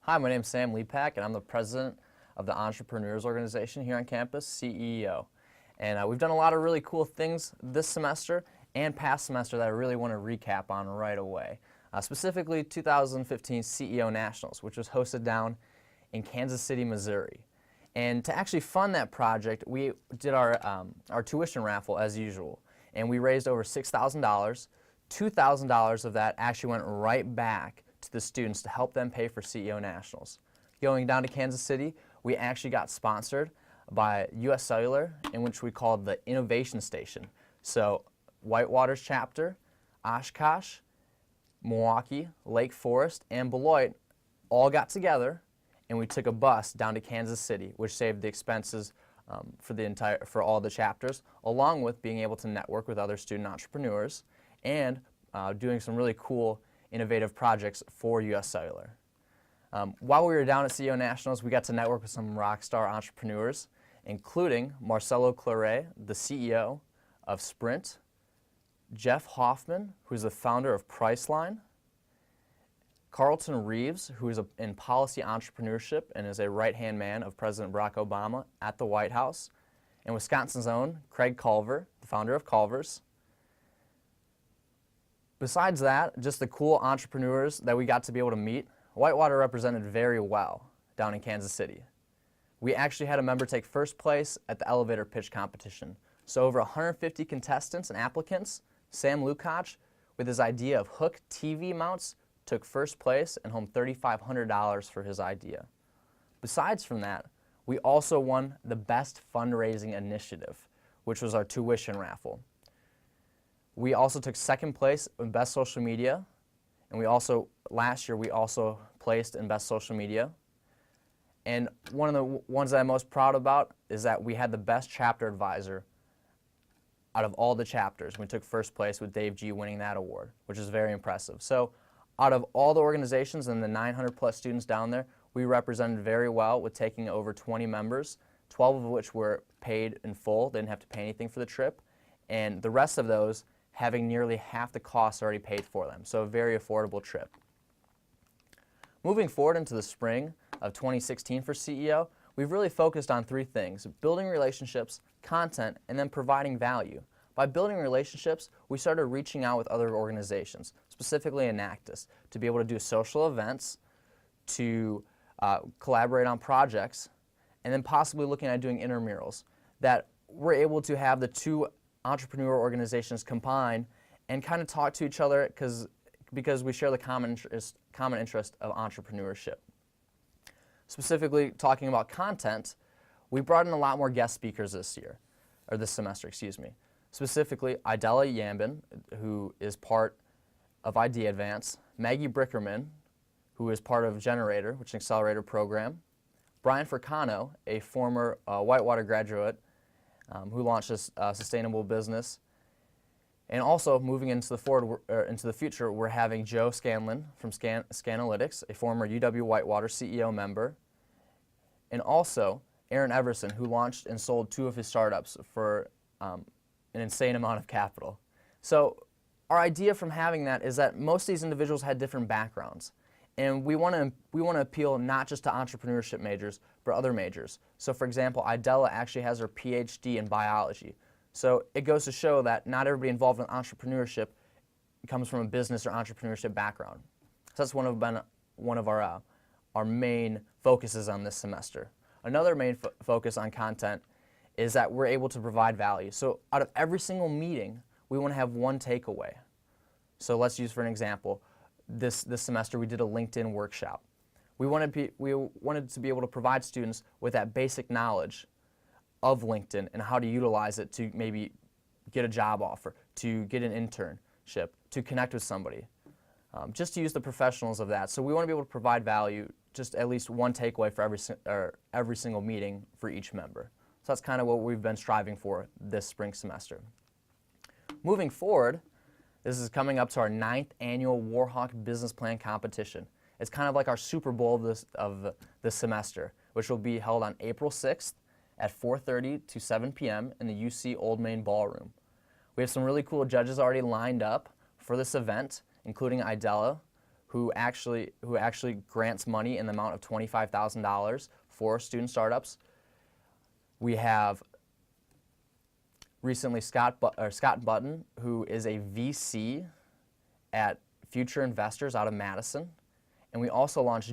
Hi, my name is Sam Lepak, and I'm the president of the Entrepreneurs Organization here on campus, CEO. And we've done a lot of really cool things this semester and past semester that I really want to recap on right away. Specifically, 2015 CEO Nationals, which was hosted down in Kansas City, Missouri. And to actually fund that project, we did our tuition raffle as usual. And we raised over $6,000. $2,000 of that actually went right back to the students to help them pay for CEO Nationals. Going down to Kansas City, we actually got sponsored by US Cellular, in which we called the Innovation Station. So Whitewater's chapter, Oshkosh, Milwaukee, Lake Forest, and Beloit all got together, and we took a bus down to Kansas City, which saved the expenses for all the chapters, along with being able to network with other student entrepreneurs and doing some really cool, innovative projects for US Cellular. While we were down at CEO Nationals, we got to network with some rock star entrepreneurs, including Marcelo Claret, the CEO of Sprint, Jeff Hoffman, who's the founder of Priceline, Carlton Reeves, who is in policy entrepreneurship and is a right-hand man of President Barack Obama at the White House, and Wisconsin's own Craig Culver, the founder of Culver's. Besides that, just the cool entrepreneurs that we got to be able to meet, Whitewater represented very well down in Kansas City. We actually had a member take first place at the elevator pitch competition. So over 150 contestants and applicants, Sam Lukacs, with his idea of hook TV mounts, took first place and home $3,500 for his idea. Besides from that, we also won the best fundraising initiative, which was our tuition raffle. We also took second place in best social media, and last year we also placed in best social media. And one of the ones that I'm most proud about is that we had the best chapter advisor out of all the chapters. We took first place with Dave G winning that award, which is very impressive. So out of all the organizations and the 900 plus students down there, we represented very well with taking over 20 members, 12 of which were paid in full. They didn't have to pay anything for the trip. And the rest of those having nearly half the costs already paid for them. So a very affordable trip. Moving forward into the spring of 2016 for CEO, we've really focused on three things: building relationships, content, and then providing value. By building relationships, we started reaching out with other organizations, specifically Enactus, to be able to do social events, to collaborate on projects, and then possibly looking at doing intramurals that we're able to have the two entrepreneur organizations combine and kind of talk to each other because we share the common interest of entrepreneurship. Specifically talking about content, we brought in a lot more guest speakers this semester, excuse me. Specifically, Idella Yambin, who is part of Idea Advance, Maggie Brickerman, who is part of Generator, which is an accelerator program, Brian Furcano, a former Whitewater graduate who launched a sustainable business. And also, moving into the future, we're having Joe Scanlon from Scanalytics, a former UW-Whitewater CEO member, and also Aaron Everson, who launched and sold 2 of his startups for an insane amount of capital. So our idea from having that is that most of these individuals had different backgrounds. And we want to appeal not just to entrepreneurship majors, but other majors. So for example, Idella actually has her PhD in biology. So it goes to show that not everybody involved in entrepreneurship comes from a business or entrepreneurship background. So that's one of our main focuses on this semester. Another main focus on content is that we're able to provide value. So out of every single meeting, we want to have one takeaway. So let's use for an example, this semester we did a LinkedIn workshop. We wanted to be able to provide students with that basic knowledge of LinkedIn and how to utilize it to maybe get a job offer, to get an internship, to connect with somebody, just to use the professionals of that. So we want to be able to provide value, just at least one takeaway for every single meeting for each member. So that's kind of what we've been striving for this spring semester. Moving forward, this is coming up to our 9th annual Warhawk Business Plan Competition. It's kind of like our Super Bowl of this semester, which will be held on April 6th at 4:30 to 7 p.m. in the UC Old Main Ballroom. We have some really cool judges already lined up for this event, including Idella, who actually grants money in the amount of $25,000 for student startups. We have recently Scott Button, who is a VC at Future Investors out of Madison. And we also launched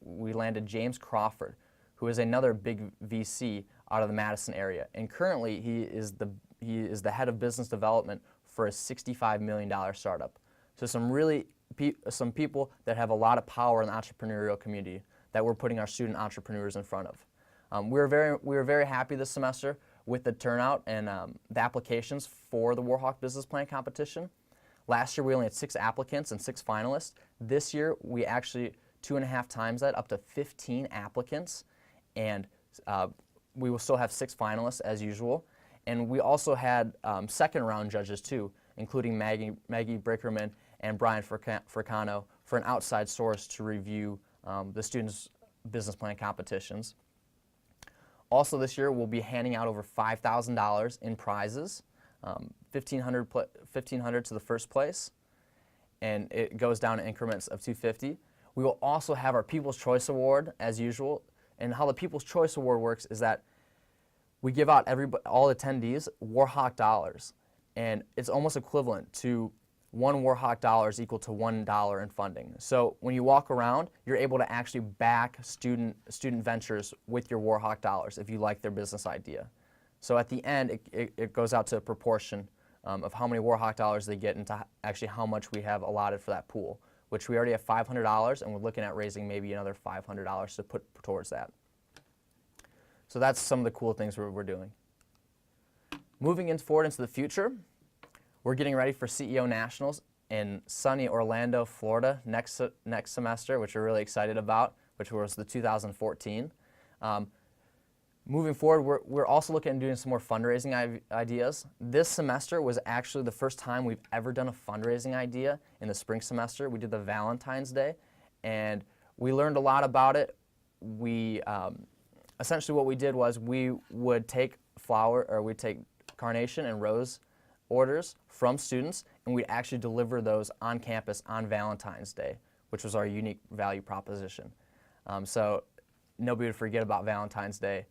we landed James Crawford, who is another big VC out of the Madison area. And currently he is the head of business development for a $65 million startup. So some people that have a lot of power in the entrepreneurial community that we're putting our student entrepreneurs in front of. We were very happy this semester with the turnout and the applications for the Warhawk Business Plan competition. Last year we only had 6 applicants and 6 finalists. This year we actually 2.5 times that, up to 15 applicants, and we will still have 6 finalists as usual. And we also had second round judges too, including Maggie Brickerman and Brian Fricano for an outside source to review the students' business plan competitions. Also this year we'll be handing out over $5,000 in prizes, $1,500 to the first place, and it goes down in increments of $250. We will also have our People's Choice Award as usual, and how the People's Choice Award works is that we give out all attendees Warhawk dollars, and it's almost equivalent to one Warhawk dollar is equal to $1 in funding. So when you walk around, you're able to actually back student ventures with your Warhawk dollars if you like their business idea. So at the end, it goes out to a proportion of how many Warhawk dollars they get into actually how much we have allotted for that pool, which we already have $500, and we're looking at raising maybe another $500 to put towards that. So that's some of the cool things we're doing. Moving forward into the future, we're getting ready for CEO Nationals in sunny Orlando, Florida next semester, which we're really excited about, which was the 2014. Moving forward, we're also looking at doing some more fundraising ideas. This semester was actually the first time we've ever done a fundraising idea in the spring semester. We did the Valentine's Day, and we learned a lot about it. We essentially what we did was we would take carnation and rose orders from students, and we'd actually deliver those on campus on Valentine's Day, which was our unique value proposition. So nobody would forget about Valentine's Day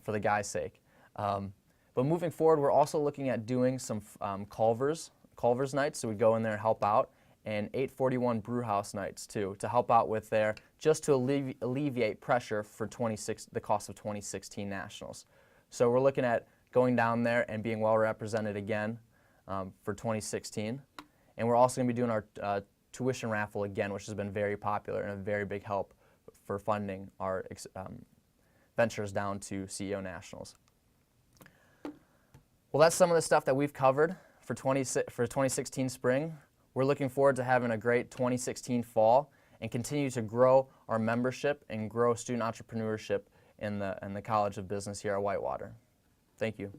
for the guy's sake. But moving forward, we're also looking at doing some Culver's nights, so we go in there and help out, and 841 Brewhouse nights too, to help out with just to alleviate pressure for the cost of 2016 Nationals. So we're looking at going down there and being well represented again for 2016. And we're also going to be doing our tuition raffle again, which has been very popular and a very big help for funding our ventures down to CEO Nationals. Well, that's some of the stuff that we've covered for 2016 spring. We're looking forward to having a great 2016 fall and continue to grow our membership and grow student entrepreneurship in the College of Business here at Whitewater. Thank you.